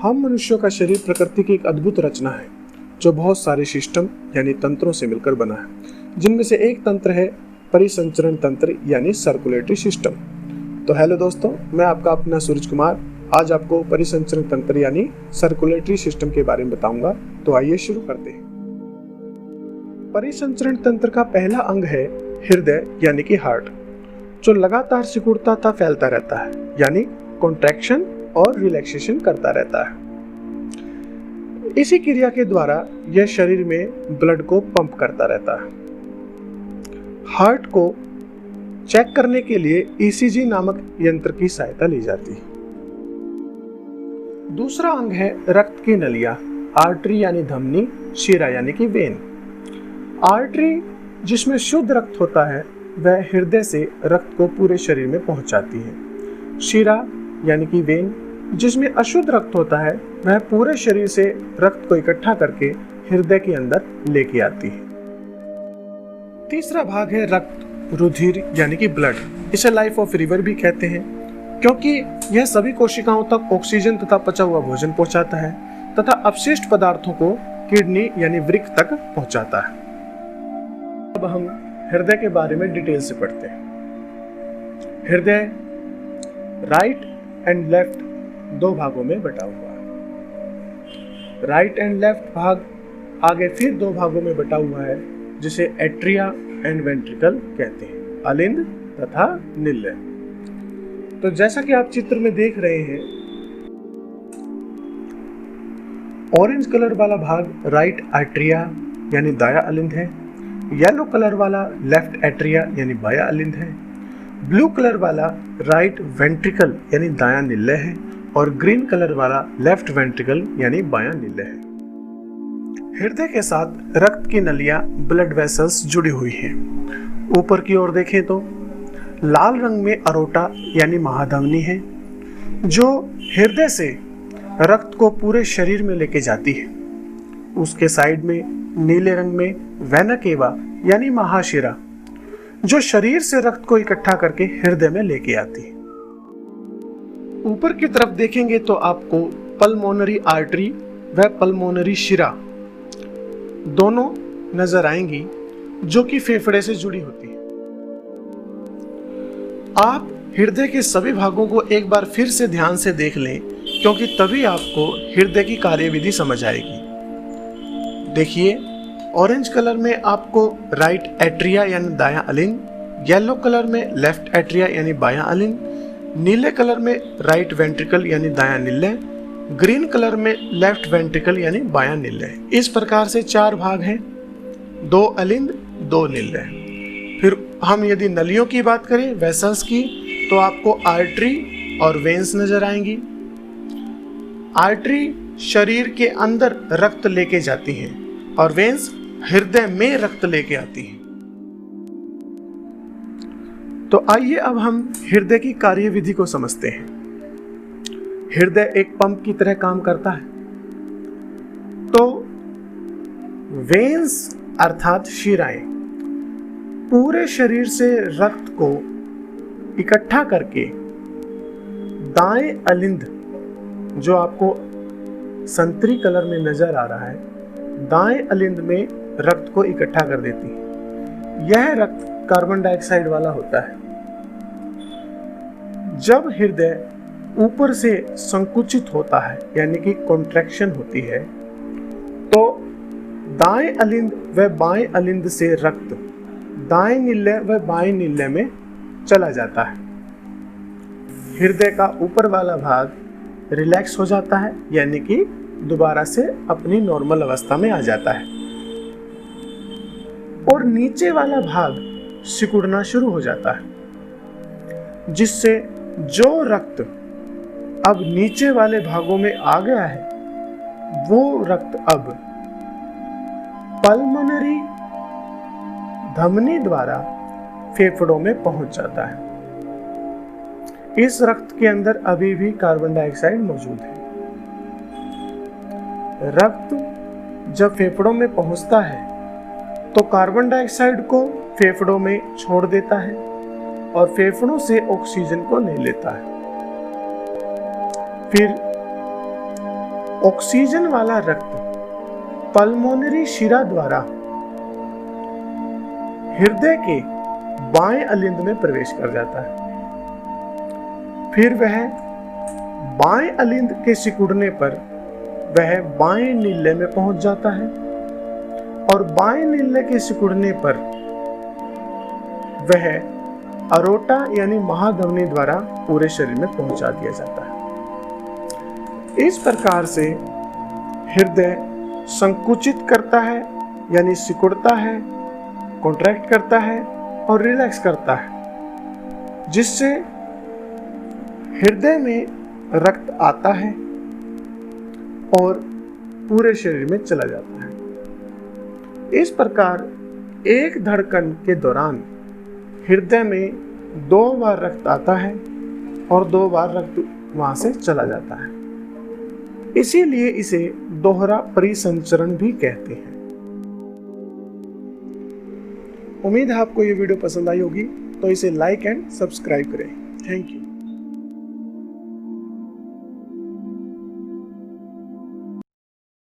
हम मनुष्यों का शरीर प्रकृति की एक अद्भुत रचना है जो बहुत सारे सिस्टम यानी तंत्रों से मिलकर बना है, जिनमें से एक तंत्र है परिसंचरण तंत्र यानी सर्कुलेटरी सिस्टम। तो हेलो दोस्तों, मैं आपका अपना सूरज कुमार आज आपको परिसंचरण तंत्र यानी सर्कुलेटरी सिस्टम के बारे में बताऊंगा। तो आइए शुरू करते हैं। परिसंचरण तंत्र का पहला अंग है हृदय यानी कि हार्ट, जो लगातार सिकुड़ता था फैलता रहता है, यानी कॉन्ट्रैक्शन और रिलैक्सेशन करता रहता है। इसी क्रिया के द्वारा यह शरीर में ब्लड को पंप करता रहता है। हार्ट को चेक करने के लिए ईसीजी नामक यंत्र की सहायता ली जाती है। दूसरा अंग है रक्त की नलियां, आर्टरी यानी धमनी, शिरा यानी कि वेन। आर्टरी जिसमें शुद्ध रक्त होता है वह हृदय से रक्त को पूरे शरीर में पहुंचाती है। शिरा यानी कि वेन जिसमें अशुद्ध रक्त होता है वह पूरे शरीर से रक्त को इकट्ठा करके हृदय के अंदर लेके आती है। तीसरा भाग है रक्त, रुधिर यानी कि ब्लड। इसे लाइफ ऑफ रिवर भी कहते हैं क्योंकि यह सभी कोशिकाओं तक ऑक्सीजन तथा पचा हुआ भोजन पहुंचाता है तथा अपशिष्ट पदार्थों को किडनी यानी वृक्क तक पहुंचाता है। अब हम हृदय के बारे में डिटेल से पढ़ते हैं। हृदय राइट एंड लेफ्ट दो भागों में बटा हुआ है। राइट एंड लेफ्ट भाग आगे फिर दो भागों में बटा हुआ है, जिसे एट्रिया एंड वेंट्रिकल कहते हैं, अलिंद तथा निल्य। तो जैसा कि आप चित्र में देख रहे हैं, ऑरेंज कलर वाला भाग राइट एट्रिया यानी दाया अलिंद है, येलो कलर वाला लेफ्ट एट्रिया यानी बाया अलिंद है, ब्लू कलर वाला राइट वेंट्रिकल यानी दाया निल्य है और ग्रीन कलर वाला लेफ्ट वेंट्रिकल यानी बाया निल्य है। हृदय के साथ रक्त की नलियां ब्लड वेसल्स जुड़ी हुई हैं। ऊपर की ओर देखें तो लाल रंग में अरोटा यानी महाधमनी है, जो हृदय से रक्त को पूरे शरीर में लेके जाती है। उसके साइड में नीले रंग में वेना केवा यानी महाशिरा, जो शरीर से रक्त को इकट्ठा करके हृदय में लेके आती है। ऊपर की तरफ देखेंगे तो आपको पल्मोनरी आर्टरी व पल्मोनरी शिरा दोनों नजर आएंगी, जो कि फेफड़े से जुड़ी होती है। आप हृदय के सभी भागों को एक बार फिर से ध्यान से देख लें, क्योंकि तभी आपको हृदय की कार्यविधि समझ आएगी। देखिए, ऑरेंज कलर में आपको राइट एट्रिया यानी दायां अलिंद, येलो कलर में लेफ्ट एट्रिया यानी बायां अलिंद, नीले कलर में राइट वेंट्रिकल यानी दायां निल्य, ग्रीन कलर में लेफ्ट वेंट्रिकल यानी बायां निल्य। इस प्रकार से चार भाग हैं, दो अलिंद दो निल्य। फिर हम यदि नलियों की बात करें, वेसल्स की, तो आपको आर्टरी और वेन्स नजर आएंगी। आर्टरी शरीर के अंदर रक्त लेके जाती हैं और वेन्स हृदय में रक्त लेके आती हैं। तो आइए अब हम हृदय की कार्यविधि को समझते हैं। हृदय एक पंप की तरह काम करता है। तो वेन्स अर्थात शिराएं पूरे शरीर से रक्त को इकट्ठा करके दाएं अलिंद, जो आपको संतरी कलर में नजर आ रहा है, दाएं अलिंद में रक्त को इकट्ठा कर देती है। यह रक्त कार्बन डाइऑक्साइड वाला होता है। जब हृदय ऊपर से संकुचित होता है यानी कि कॉन्ट्रैक्शन होती है, तो दाएं अलिंद व बाएं अलिंद से रक्त दाएं निल्य व बाएं निल्य में चला जाता है। हृदय का ऊपर वाला भाग रिलैक्स हो जाता है, यानी कि दोबारा से अपनी नॉर्मल अवस्था में आ जाता है, और नीचे वाला भाग सिकुड़ना शुरू हो जाता है, जिससे जो रक्त अब नीचे वाले भागों में आ गया है, वो रक्त अब पल्मोनरी धमनी द्वारा फेफड़ों में पहुंच जाता है। इस रक्त के अंदर अभी भी कार्बन डाइऑक्साइड मौजूद है। रक्त जब फेफड़ों में पहुंचता है तो कार्बन डाइऑक्साइड को फेफड़ों में छोड़ देता है और फेफड़ों से ऑक्सीजन को ले लेता है। फिर ऑक्सीजन वाला रक्त पल्मोनरी शिरा द्वारा हृदय के बाएं अलिंद में प्रवेश कर जाता है। फिर वह बाएं अलिंद के सिकुड़ने पर वह बाएं नीले में पहुंच जाता है और बाएं नीले के सिकुड़ने पर वह अरोटा यानी महाधमनी द्वारा पूरे शरीर में पहुंचा दिया जाता है। इस प्रकार से हृदय संकुचित करता है यानी सिकुड़ता है, कॉन्ट्रैक्ट करता है और रिलैक्स करता है, जिससे हृदय में रक्त आता है और पूरे शरीर में चला जाता है। इस प्रकार एक धड़कन के दौरान हृदय में 2 बार रक्त आता है और 2 बार रक्त वहां से चला जाता है। इसीलिए इसे दोहरा परिसंचरण भी कहते हैं। उम्मीद है आपको ये वीडियो पसंद आई होगी, तो इसे लाइक एंड सब्सक्राइब करें। Thank you.